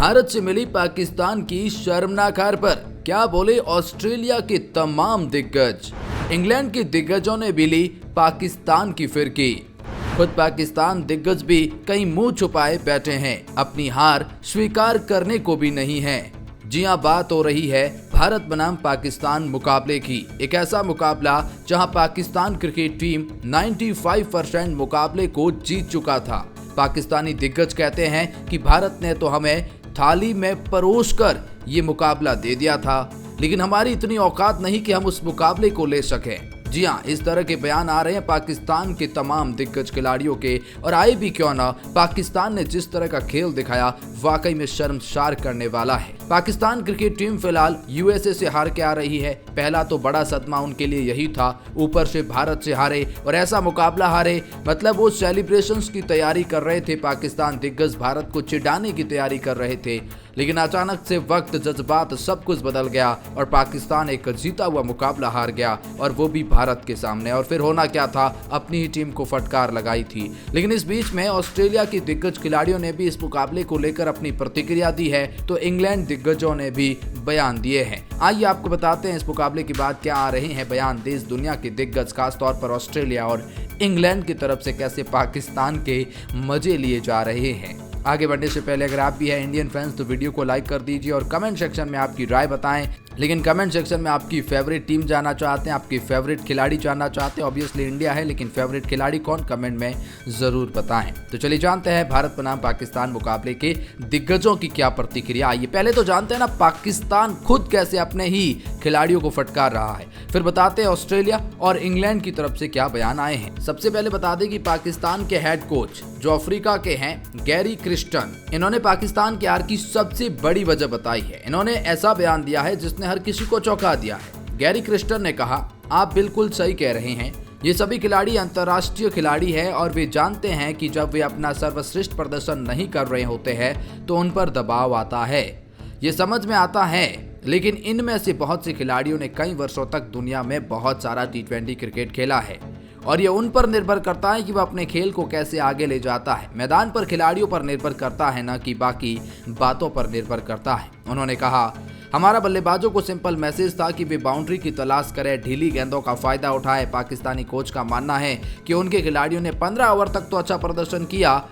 भारत से मिली पाकिस्तान की शर्मनाक हार पर क्या बोले ऑस्ट्रेलिया के तमाम दिग्गज। इंग्लैंड के दिग्गजों ने भी ली पाकिस्तान की फिरकी। खुद पाकिस्तान दिग्गज भी कहीं मुंह छुपाए बैठे हैं, अपनी हार स्वीकार करने को भी नहीं है। जी हां, बात हो रही है भारत बनाम पाकिस्तान मुकाबले की। एक ऐसा मुकाबला जहां पाकिस्तान क्रिकेट टीम 95% मुकाबले को जीत चुका था। पाकिस्तानी दिग्गज कहते हैं कि भारत ने तो हमें थाली में परोसकर ये मुकाबला दे दिया था, लेकिन हमारी इतनी औकात नहीं कि हम उस मुकाबले को ले सकें। जी हाँ, इस तरह के बयान आ रहे हैं पाकिस्तान के तमाम दिग्गज खिलाड़ियों के, और आए भी क्यों ना। पाकिस्तान ने जिस तरह का खेल दिखाया वाकई में शर्मसार करने वाला है। पाकिस्तान क्रिकेट टीम फिलहाल यूएसए से हार के आ रही है। पहला तो बड़ा सदमा उनके लिए यही था, ऊपर से भारत से हारे और ऐसा मुकाबला हारे, मतलब वो सेलिब्रेशंस की तैयारी कर रहे थे। पाकिस्तान दिग्गज भारत को चिढ़ाने की तैयारी कर रहे थे, लेकिन अचानक से वक्त, जज्बात, सब कुछ बदल गया और पाकिस्तान एक जीता हुआ मुकाबला हार गया, और वो भी भारत के सामने। और फिर होना क्या था, अपनी ही टीम को फटकार लगाई थी। लेकिन इस बीच में ऑस्ट्रेलिया के दिग्गज खिलाड़ियों ने भी इस मुकाबले को लेकर अपनी प्रतिक्रिया दी है, तो इंग्लैंड दिग्गजों ने भी बयान दिए हैं। आइए आपको बताते हैं इस मुकाबले के बाद क्या आ रहे हैं बयान देश दुनिया के दिग्गज, खासतौर पर ऑस्ट्रेलिया और इंग्लैंड की तरफ से कैसे पाकिस्तान के मजे लिए जा रहे हैं। आगे बढ़ने से पहले अगर आप भी हैं इंडियन फैंस तो वीडियो को लाइक कर दीजिए और कमेंट सेक्शन में आपकी राय बताएं। लेकिन कमेंट सेक्शन में आपकी फेवरेट टीम जानना चाहते हैं, आपकी फेवरेट खिलाड़ी जानना चाहते हैं। ऑब्वियसली इंडिया है, लेकिन फेवरेट खिलाड़ी कौन, कमेंट में जरूर बताएं। तो चलिए जानते हैं भारत बनाम पाकिस्तान मुकाबले के दिग्गजों की क्या प्रतिक्रिया। आइए पहले तो जानते हैं ना पाकिस्तान खुद कैसे अपने ही खिलाड़ियों को फटकार रहा है, फिर बताते हैं ऑस्ट्रेलिया और इंग्लैंड की तरफ से क्या बयान आए हैं। सबसे पहले बता दें कि पाकिस्तान के हेड कोच जो अफ्रीका के हैं, गैरी क्रिस्टन, इन्होंने पाकिस्तान की हार की सबसे बड़ी वजह बताई है। इन्होंने ऐसा बयान दिया है जिसने हर किसी को चौंका दिया है। गैरी क्रिस्टन ने कहा, आप बिल्कुल सही कह रहे हैं, ये सभी खिलाड़ी अंतर्राष्ट्रीय खिलाड़ी हैं और वे जानते हैं कि जब वे अपना सर्वश्रेष्ठ प्रदर्शन नहीं कर रहे होते हैं तो उन पर दबाव आता है। ये समझ में आता है, लेकिन इनमें से बहुत से खिलाड़ियों ने कई वर्षों तक दुनिया में बहुत सारा T20 क्रिकेट खेला है और ये उन पर निर्भर करता है कि वह अपने खेल को कैसे आगे ले जाता है। मैदान पर खिलाड़ियों पर निर्भर करता है, न कि बाकी बातों पर निर्भर करता है। उन्होंने कहा, हमारा बल्लेबाजों को सिंपल मैसेज था कि वे बाउंड्री की तलाश करें, ढीली गेंदों का फायदा उठाए। पाकिस्तानी कोच का मानना है कि उनके खिलाड़ियों ने 15 ओवर तक तो अच्छा प्रदर्शन किया,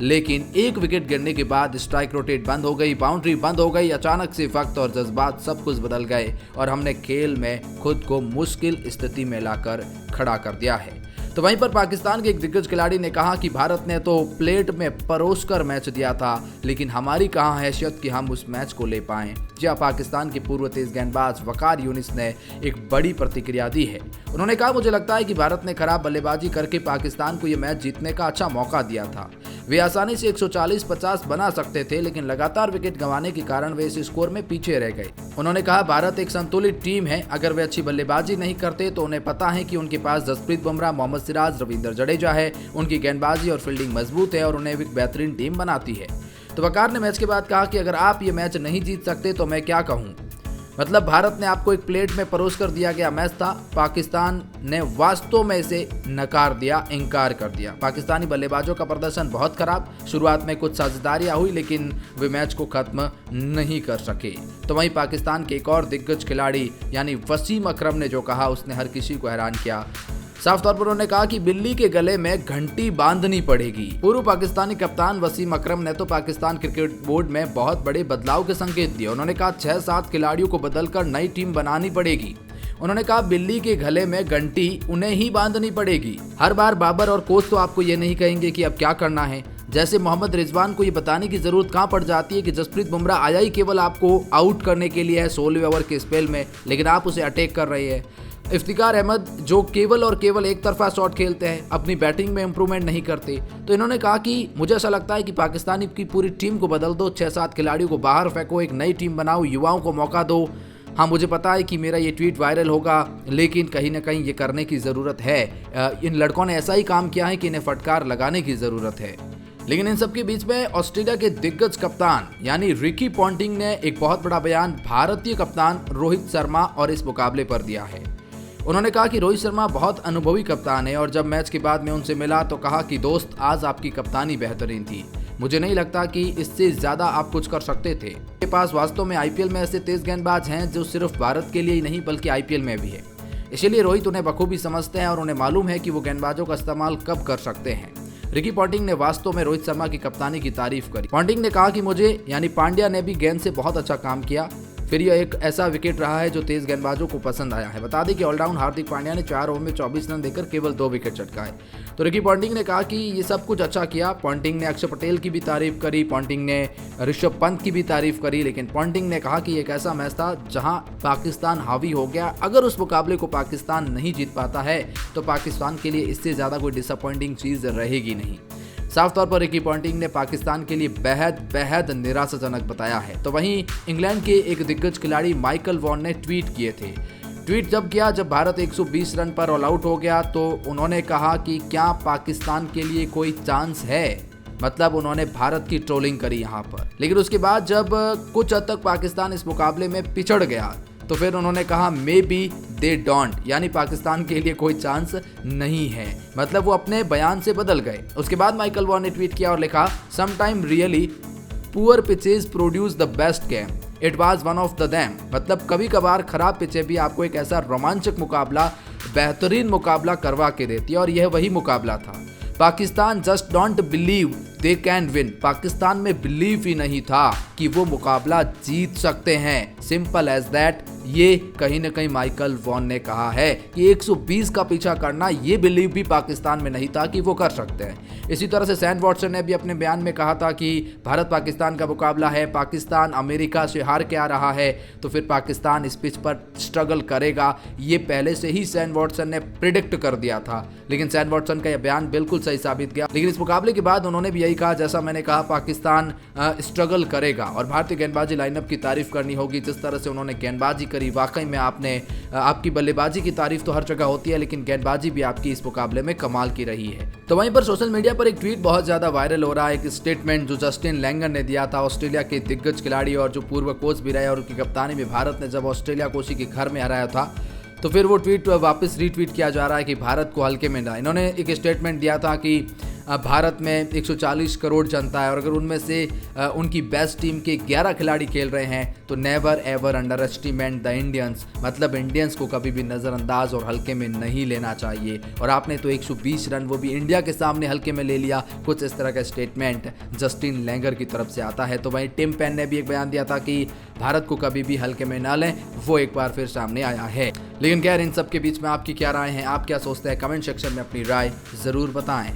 लेकिन एक विकेट गिरने के बाद स्ट्राइक रोटेट बंद हो गई, बाउंड्री बंद हो गई। अचानक से वक्त और जज्बात सब कुछ बदल गए और हमने खेल में खुद को मुश्किल स्थिति में लाकर खड़ा कर दिया है। तो वहीं पर पाकिस्तान के एक दिग्गज खिलाड़ी ने कहा कि भारत ने तो प्लेट में परोसकर मैच दिया था, लेकिन हमारी कहाँ हैसियत कि हम उस मैच को ले पाएं। जहां पाकिस्तान के पूर्व तेज गेंदबाज वकार यूनिस ने एक बड़ी प्रतिक्रिया दी है। उन्होंने कहा, मुझे लगता है कि भारत ने खराब बल्लेबाजी करके पाकिस्तान को यह मैच जीतने का अच्छा मौका दिया था। वे आसानी से 140-50 बना सकते थे, लेकिन लगातार विकेट गंवाने के कारण वे इस स्कोर में पीछे रह गए। उन्होंने कहा, भारत एक संतुलित टीम है। अगर वे अच्छी बल्लेबाजी नहीं करते तो उन्हें पता है कि उनके पास जसप्रीत बुमराह, मोहम्मद सिराज, रविंद्र जडेजा है। उनकी गेंदबाजी और फील्डिंग मजबूत है और उन्हें एक बेहतरीन टीम बनाती है। तो वकार ने मैच के बाद कहा कि अगर आप ये मैच नहीं जीत सकते तो मैं क्या कहूँ। मतलब भारत ने आपको एक प्लेट में परोस कर दिया गया मैच था। पाकिस्तान ने वास्तव में इसे नकार दिया, इनकार कर दिया। पाकिस्तानी बल्लेबाजों का प्रदर्शन बहुत खराब। शुरुआत में कुछ साझेदारियां हुई, लेकिन वे मैच को खत्म नहीं कर सके। तो वहीं पाकिस्तान के एक और दिग्गज खिलाड़ी यानी वसीम अकरम ने जो कहा, उसने हर किसी को हैरान किया। साफ तौर पर उन्होंने कहा कि बिल्ली के गले में घंटी बांधनी पड़ेगी। पूर्व पाकिस्तानी कप्तान वसीम अकरम ने तो पाकिस्तान क्रिकेट बोर्ड में बहुत बड़े बदलाव के संकेत दिए। उन्होंने कहा 6-7 खिलाड़ियों को बदलकर नई टीम बनानी पड़ेगी। उन्होंने कहा, बिल्ली के गले में घंटी उन्हें ही बांधनी पड़ेगी। हर बार बाबर और कोच तो आपको ये नहीं कहेंगे कि अब क्या करना है। जैसे मोहम्मद रिजवान को ये बताने की जरूरत कहाँ पड़ जाती है कि जसप्रीत बुमराह आया ही केवल आपको आउट करने के लिए है 16वें ओवर के स्पेल में, लेकिन आप उसे अटैक कर रहे हैं। इफ्तिकार अहमद जो केवल और केवल एक तरफा शॉट खेलते हैं, अपनी बैटिंग में इंप्रूवमेंट नहीं करते। तो इन्होंने कहा कि मुझे ऐसा लगता है कि पाकिस्तानी की पूरी टीम को बदल दो, 6-7 खिलाड़ियों को बाहर फेंको, एक नई टीम बनाओ, युवाओं को मौका दो। हाँ, मुझे पता है कि मेरा ये ट्वीट वायरल होगा, लेकिन कहीं ना कहीं ये करने की ज़रूरत है। इन लड़कों ने ऐसा ही काम किया है कि इन्हें फटकार लगाने की ज़रूरत है। लेकिन इन सब के बीच में ऑस्ट्रेलिया के दिग्गज कप्तान यानी रिकी पॉन्टिंग ने एक बहुत बड़ा बयान भारतीय कप्तान रोहित शर्मा और इस मुकाबले पर दिया है। उन्होंने कहा कि रोहित शर्मा बहुत अनुभवी कप्तान है और जब मैच के बाद में उनसे मिला तो कहा कि दोस्त, आज आपकी कप्तानी बेहतरीन थी। मुझे नहीं लगता कि इससे ज्यादा आप कुछ कर सकते थे। के पास वास्तव में आईपीएल में ऐसे तेज गेंदबाज हैं जो सिर्फ भारत के लिए ही नहीं बल्कि आईपीएल में भी है। इसीलिए रोहित उन्हें बखूबी समझते हैं और उन्हें मालूम है कि वो गेंदबाजों का इस्तेमाल कब कर सकते हैं। रिकी पॉन्टिंग ने वास्तव में रोहित शर्मा की कप्तानी की तारीफ करी। पॉन्टिंग ने कहा कि मुझे यानी पांड्या ने भी गेंद से बहुत अच्छा काम किया, फिर यह एक ऐसा विकेट रहा है जो तेज गेंदबाजों को पसंद आया है। बता दें कि ऑलराउंड हार्दिक पांड्या ने 4 ओवर में 24 रन देकर केवल 2 विकेट चटकाए। तो रिकी पॉन्टिंग ने कहा कि ये सब कुछ अच्छा किया। पॉन्टिंग ने अक्षर पटेल की भी तारीफ करी, पॉन्टिंग ने ऋषभ पंत की भी तारीफ करी, लेकिन पॉन्टिंग ने कहा कि एक ऐसा मैच था जहां पाकिस्तान हावी हो गया। अगर उस मुकाबले को पाकिस्तान नहीं जीत पाता है तो पाकिस्तान के लिए इससे ज़्यादा कोई डिसअपॉइंटिंग चीज़ रहेगी नहीं। साफ तौर पर रिकी पॉन्टिंग ने पाकिस्तान के लिए बेहद निराशाजनक बताया है। तो वहीं इंग्लैंड के एक दिग्गज खिलाड़ी माइकल वॉन ने ट्वीट किए थे। ट्वीट जब भारत 120 रन पर ऑल आउट हो गया तो उन्होंने कहा कि क्या पाकिस्तान के लिए कोई चांस है, मतलब उन्होंने भारत की ट्रोलिंग करी यहाँ पर। लेकिन उसके बाद जब कुछ हद तक पाकिस्तान इस मुकाबले में पिछड़ गया तो फिर उन्होंने कहा मे बी दे डोंट, यानी पाकिस्तान के लिए कोई चांस नहीं है, मतलब वो अपने बयान से बदल गए। उसके बाद माइकल वॉन ने ट्वीट किया और लिखा, sometime really poor pitches produce the best game, it was one of the them, मतलब कभी कभार खराब पिचें भी आपको एक ऐसा रोमांचक मुकाबला, बेहतरीन मुकाबला करवा के देती है और यह वही मुकाबला था। Pakistan just don't believe they can win, Pakistan में बिलीव ही नहीं था कि वो मुकाबला जीत सकते हैं, सिंपल एज दैट। ये कहीं ना कहीं माइकल वॉन ने कहा है कि 120 का पीछा करना, ये बिलीव भी पाकिस्तान में नहीं था कि वो कर सकते हैं। इसी तरह से सैम वॉटसन ने भी अपने बयान में कहा था कि भारत पाकिस्तान का मुकाबला है, पाकिस्तान अमेरिका से हार के आ रहा है तो फिर पाकिस्तान इस पिच पर स्ट्रगल करेगा, ये पहले से ही सैम वॉटसन ने प्रिडिक्ट कर दिया था। लेकिन सैम वॉटसन का यह बयान बिल्कुल सही साबित किया। लेकिन इस मुकाबले के बाद उन्होंने भी यही कहा, जैसा मैंने कहा, पाकिस्तान स्ट्रगल करेगा और भारतीय गेंदबाजी लाइनअप की तारीफ करनी होगी। जिस तरह से उन्होंने गेंदबाजी करी, वाकई में आपकी बल्लेबाजी की तारीफ तो हर जगह होती है, लेकिन गेंदबाजी भी आपकी इस मुकाबले में कमाल की रही है। तो वहीं पर सोशल मीडिया पर एक ट्वीट बहुत ज्यादा वायरल हो रहा है, एक स्टेटमेंट जो जस्टिन लैंगर ने दिया था, ऑस्ट्रेलिया के दिग्गज खिलाड़ी और जो पूर्व कोच भी रहे और उनकी कप्तानी में भारत ने जब ऑस्ट्रेलिया को उसी के घर में हराया था, तो फिर वो ट्वीट वापस रीट्वीट किया जा रहा है कि भारत को हल्के में ना। इन्होंने एक स्टेटमेंट दिया था कि भारत में 140 करोड़ जनता है और अगर उनमें से उनकी बेस्ट टीम के 11 खिलाड़ी खेल रहे हैं तो never ever under estimate the Indians, मतलब इंडियंस को कभी भी नज़रअंदाज और हल्के में नहीं लेना चाहिए। और आपने तो 120 रन वो भी इंडिया के सामने हल्के में ले लिया, कुछ इस तरह का स्टेटमेंट जस्टिन लैंगर की तरफ से आता है। तो वहीं टिम पेन ने भी एक बयान दिया था कि भारत को कभी भी हल्के में ना लें, वो एक बार फिर सामने आया है। लेकिन खैर, इन सब के बीच में आपकी क्या राय है, आप क्या सोचते हैं, कमेंट सेक्शन में अपनी राय ज़रूर बताएं।